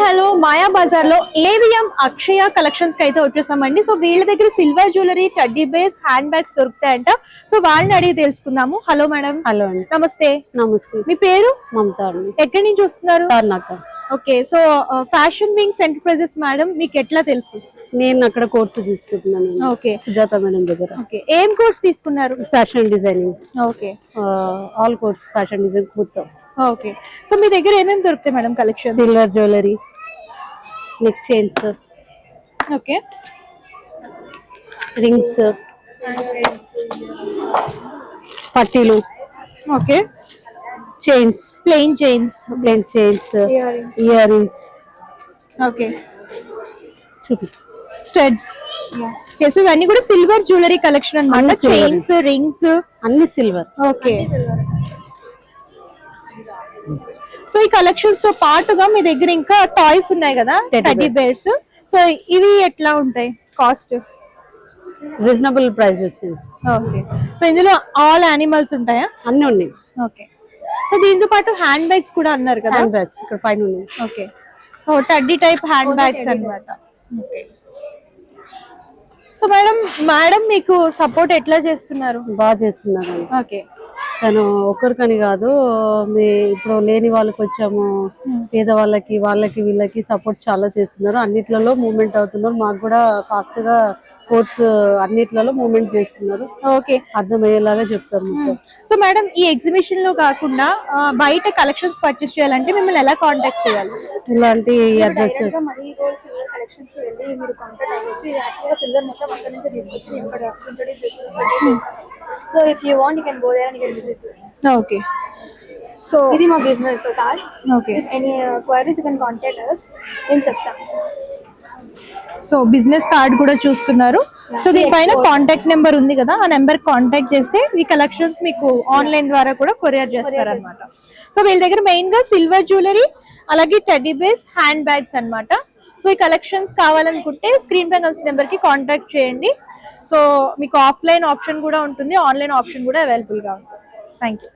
Hello మాయా బజార్ లో AVM అక్షయ collections కి అయితే వచ్చేసామండి. సో వీళ్ళ దగ్గర silver jewellery, teddy bears, hand bags దొరుకుతాయంట. సో వాళ్ళని అడిగి తెలుసుకుందాము. Hello madam. హలో అండి. నమస్తే. నమస్తే. మీ పేరు? మమతా అండి. ఎక్కడి నుంచి వస్తున్నారు? Karnataka. Okay. So Fashion Wings Enterprises madam మీకు ఎట్లా తెలుసు? నేను అక్కడ కోర్సు తీసుకుంటున్నాను. ఓకే. సుజాత మేడం దగ్గర. ఓకే. ఏం కోర్స్ తీసుకున్నారు? Fashion designing. Okay. All course fashion design మొత్తం. ఓకే. సో మీ దగ్గర ఏమేమి దొరుకుతాయి madam collection? Silver jewellery, neck chains, okay, rings, పట్టీలు, okay, chains, plain chains, earrings, okay, చూపి స్టడ్స్. ఓకే. సో ఇవన్నీ కూడా సిల్వర్ జ్యువెలరీ కలెక్షన్ అన్నమాట. చైన్స్, రింగ్స్ అన్ని సిల్వర్. ఓకే. సో ఈ కలెక్షన్స్ తో పాటుగా మీ దగ్గర ఇంకా టాయ్స్ ఉన్నాయి కదా, టెడ్డీ బేర్స్. సో ఇవి ఎట్లా ఉంటాయి cost? Reasonable prices. Okay. So ఇందులో ఆల్ యానిమల్స్ ఉంటాయా? అన్ని ఉన్నాయి. ఓకే. సో దీంతో పాటు హ్యాండ్ బ్యాగ్స్ కూడా అన్నారు కదా? హ్యాండ్ బ్యాగ్స్ ఇక్కడ పైన ఉన్నాయి. Okay. So teddy type hand bags అన్నమాట. ఓకే. సో మేడం మీకు సపోర్ట్ ఎట్లా చేస్తున్నారు? బాగా చేస్తున్నారు. ఓకే. తను ఒకరికని కాదు, ఇప్పుడు లేని వాళ్ళకి వచ్చాము, పేద వాళ్ళకి వీళ్ళకి సపోర్ట్ చాలా చేస్తున్నారు. అన్నిట్లలో మూవ్మెంట్ అవుతున్నారు. మాకు కూడా ఫాస్ట్ గా కోర్స్ అన్నిట్లలో మూవ్మెంట్ చేస్తున్నారు. ఓకే. అర్థమయ్యేలాగా చెప్తారు. సో మేడం ఈ ఎగ్జిబిషన్ లో కాకుండా బయట కలెక్షన్స్ పర్చేస్ చేయాలంటే మిమ్మల్ని ఎలా కాంటాక్ట్ చేయాలి? ఇలాంటి address So if you want, you can go there and you can visit. Okay. So ఇది మా business card. Okay. If any queries you can contact us. నేను చెప్తాను. సో బిజినెస్ కార్డ్ కూడా చూస్తున్నారు. సో దీనిపైన కాంటాక్ట్ నెంబర్ ఉంది కదా, ఆ నెంబర్ కాంటాక్ట్ చేస్తే ఈ కలెక్షన్స్ మీకు ఆన్లైన్ ద్వారా కూడా కొరియర్ చేస్తారు అనమాట. సో వీళ్ళ దగ్గర మెయిన్ గా సిల్వర్ జ్యువెలరీ, అలాగే టెడ్డీ బేస్, హ్యాండ్ బ్యాగ్స్ అన్నమాట. సో ఈ కలెక్షన్స్ కావాలనుకుంటే స్క్రీన్ పై కలిసిన నెంబర్ కి కాంటాక్ట్ చేయండి. సో మీకు ఆఫ్లైన్ ఆప్షన్ కూడా ఉంటుంది, ఆన్లైన్ ఆప్షన్ కూడా అవైలబుల్ గా ఉంటుంది. Thank you.